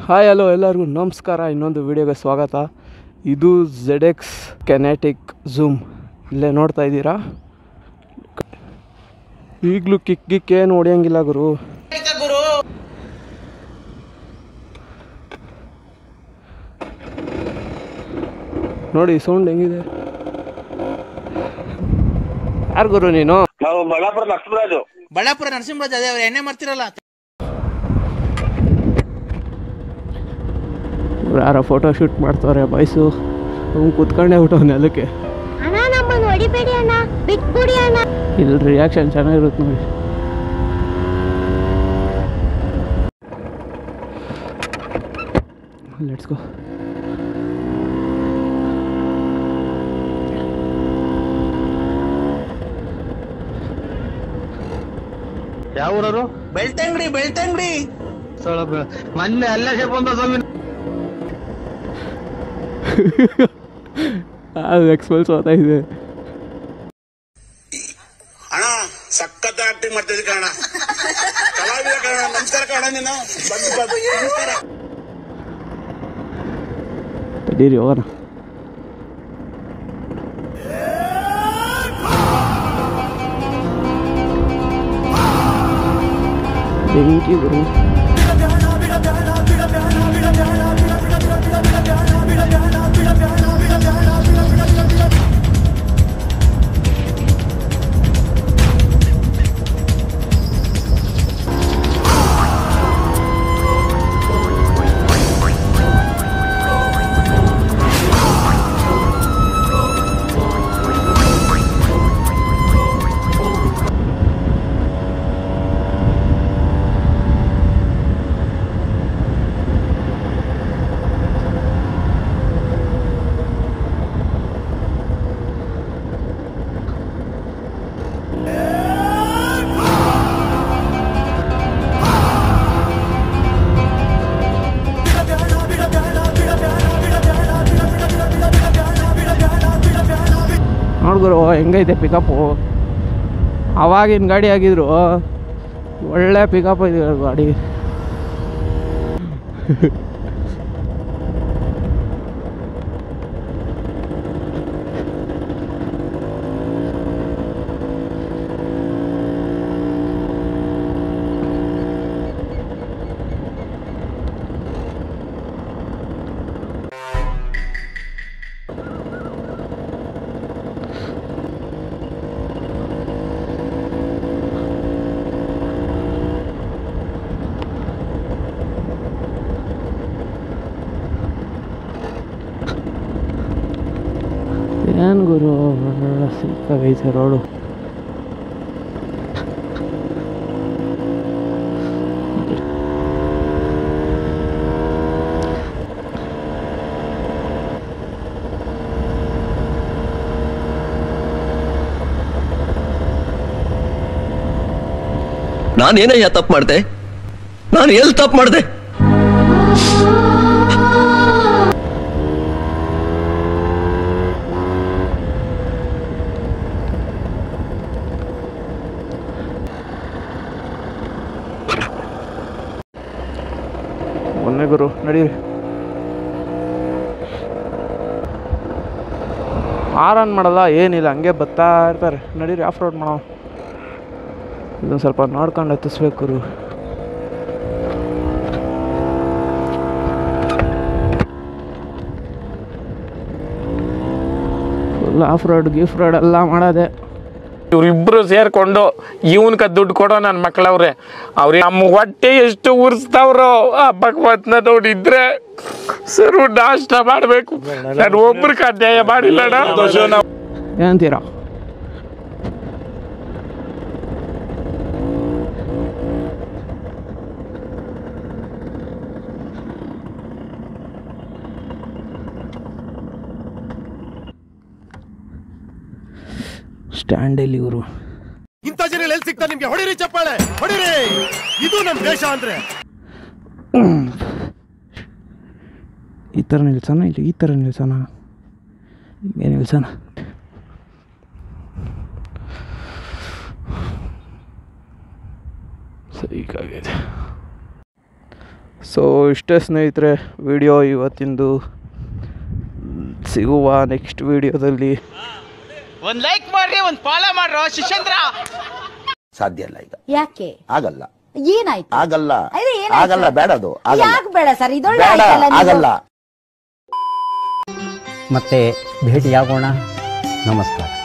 Hi hello ಎಲ್ಲರಿಗೂ ನಮಸ್ಕಾರ. ಇನ್ನೊಂದು ವಿಡಿಯೋಗೆ ಸ್ವಾಗತ. ಇದು ZX ಕೆನೆಟಿಕ್ ಝೂಮ್. ಇಲ್ಲೇ ನೋಡ್ತಾ ಇದ್ದೀರಾ. ಈಗಲೂ ಕಿಕ್ ಏನು ಹೊಡೆಯಂಗಿಲ್ಲ ಗುರು. ನೋಡಿ ಸೌಂಡ್ ಹೆಂಗಿದೆ. ಯಾರು ಗುರು ನೀನು? ನಾವು ಬಳ್ಳಾಪುರ ನರಸಿಂಹರಾಜು. ಬಳ್ಳಾಪುರ ನರಸಿಂಹರಾಜ್. ಅದೇ ಅವ್ರು ಎಣ್ಣೆ ಮಾಡ್ತಿರಲ್ಲ. ಯಾರೋ ಫೋಟೋ ಶೂಟ್ ಮಾಡ್ತಾರೆ ಬಾಯ್ಸು. ಅವ್ನು ಕೂತ್ಕೊಂಡೇ ಬಿಟ್ಟು ನೆಲಕ್ಕೆ. ಇಲ್ಲಿ ರಿಯಾಕ್ಷನ್ ಚೆನ್ನಾಗಿರುತ್ತೆ ನೋಡಿ. Let's go. ಯಾವ ಊರವರು? ಬೆಳ್ತಂಗಡಿ ಮೊನ್ನೆ ಅಲ್ಲೇ ಬಂದ ಸ್ವಾಮಿ. ಅದು ಎಕ್ಸ್ಪಲ್ಸ್ ಹೋಗ್ತಾ ಇದೆ. ಅಣ್ಣ ಸಖತ್ ಆಕ್ಟಿಂಗ್ ಮಾಡ್ತಿದ್ದೆ ಕಣ. ಕಲಾವಿದ ಕಣ. ನಮಸ್ಕಾರ ಕಣ. ನೀನು ನಮಸ್ಕಾರ. ತಡೀರಿ ಹೋಗೋಣ. ಬೆಂಕಿ ಗುರು. ನೋಡ್ಗುರು ಹೆಂಗೈತೆ ಪಿಕಪ್ಪು. ಅವಾಗಿನ ಗಾಡಿ ಆಗಿದ್ರು ಒಳ್ಳೆ ಪಿಕಪ್ ಇದೆ ಗಾಡಿ. ಏನು ಗುರು ಸಿಕ್ಕಾಗೈತೆ ರೋಡು. ನಾನೇನಯ್ಯ ತಪ್ಪು ಮಾಡಿದೆ? ನಾನು ಎಲ್ಲಿ ತಪ್ಪು ಮಾಡಿದೆ? ಮೊನ್ನೆ ಗುರು ನಡೀರಿ. ಆರನ್ ಮಾಡಲ್ಲ ಏನಿಲ್ಲ, ಹಂಗೆ ಬರ್ತಾ ಇರ್ತಾರೆ. ನಡೀರಿ ಆಫ್ ರೋಡ್ ಮಾಡೋ. ಇದೊಂದು ಸ್ವಲ್ಪ ನೋಡ್ಕೊಂಡು ಹತ್ತಿಸ್ಬೇಕು ಗುರು. ಫುಲ್ ಆಫ್ ರೋಡ್ ಗಿಫ್ ರೋಡ್ ಎಲ್ಲ ಮಾಡೋದೆ. ಇವ್ರಿಬ್ರು ಸೇರ್ಕೊಂಡು ಇವನ್ಕ ದುಡ್ಡು ಕೊಡೋ ನನ್ನ ಮಕ್ಕಳವ್ರೆ. ಅವ್ರಿಗೆ ನಮ್ಮ ಹೊಟ್ಟೆ ಎಷ್ಟು ಉರ್ಸ್ತಾವ್ರೋ ಆ ಭಗವತ್ನ ನೋಡಿದ್ರೆ ಸರು ನಾಷ್ಟ ಮಾಡಬೇಕು. ನಾನು ಒಬ್ರಿಗೆ ಅನ್ಯಾಯ ಮಾಡಿಲ್ಲಣ್ಣ. ಏನಂತೀರಾ? ಸ್ಟ್ಯಾಂಡಲ್ಲಿ ಇವರು ಇಂಥ ಜನ ಎಲ್ಲಿ ಸಿಗ್ತಾ ನಿಮ್ಗೆ? ಹೊಡಿರಿ ಚಪ್ಪಾಳೆ, ಹೊಡಿರಿ. ಇದು ನಮ್ಮ ದೇಶ ಅಂದ್ರೆ. ಈ ಥರ ನಿಲ್ಸೋಣ, ಇಲ್ಲಿ ಈ ಥರ ನಿಲ್ಸೋಣ, ಏನು ನಿಲ್ಸೋಣ? ಹೀಗಾಗಿದೆ. ಸೊ ಇಷ್ಟೇ ಸ್ನೇಹಿತರೆ ವಿಡಿಯೋ ಇವತ್ತಿಂದು. ಸಿಗುವ ನೆಕ್ಸ್ಟ್ ವಿಡಿಯೋದಲ್ಲಿ. ಒಂದ್ ಲೈಕ್ ಮಾಡ್ರಿ, ಒಂದ್ ಫಾಲೋ ಮಾಡ್ರೋ ಶಿಷ್ಯಂದ್ರ. ಸಾಧ್ಯ ಇಲ್ಲ ಈಗ. ಯಾಕೆ ಆಗಲ್ಲ? ಏನಾಯ್ತು? ಆಗಲ್ಲ, ಅದೇ ಏನಾಯ್ತು? ಆಗಲ್ಲ, ಬೇಡ, ಅದು ಯಾಕೆ ಬೇಡ ಸರ್? ಇದೊಳ್ಳೆ ಬೇಡ, ಆಯ್ತಲ್ಲ ನೀವು. ಆಗಲ್ಲ. ಮತ್ತೆ ಭೇಟಿಯಾಗೋಣ. ನಮಸ್ಕಾರ.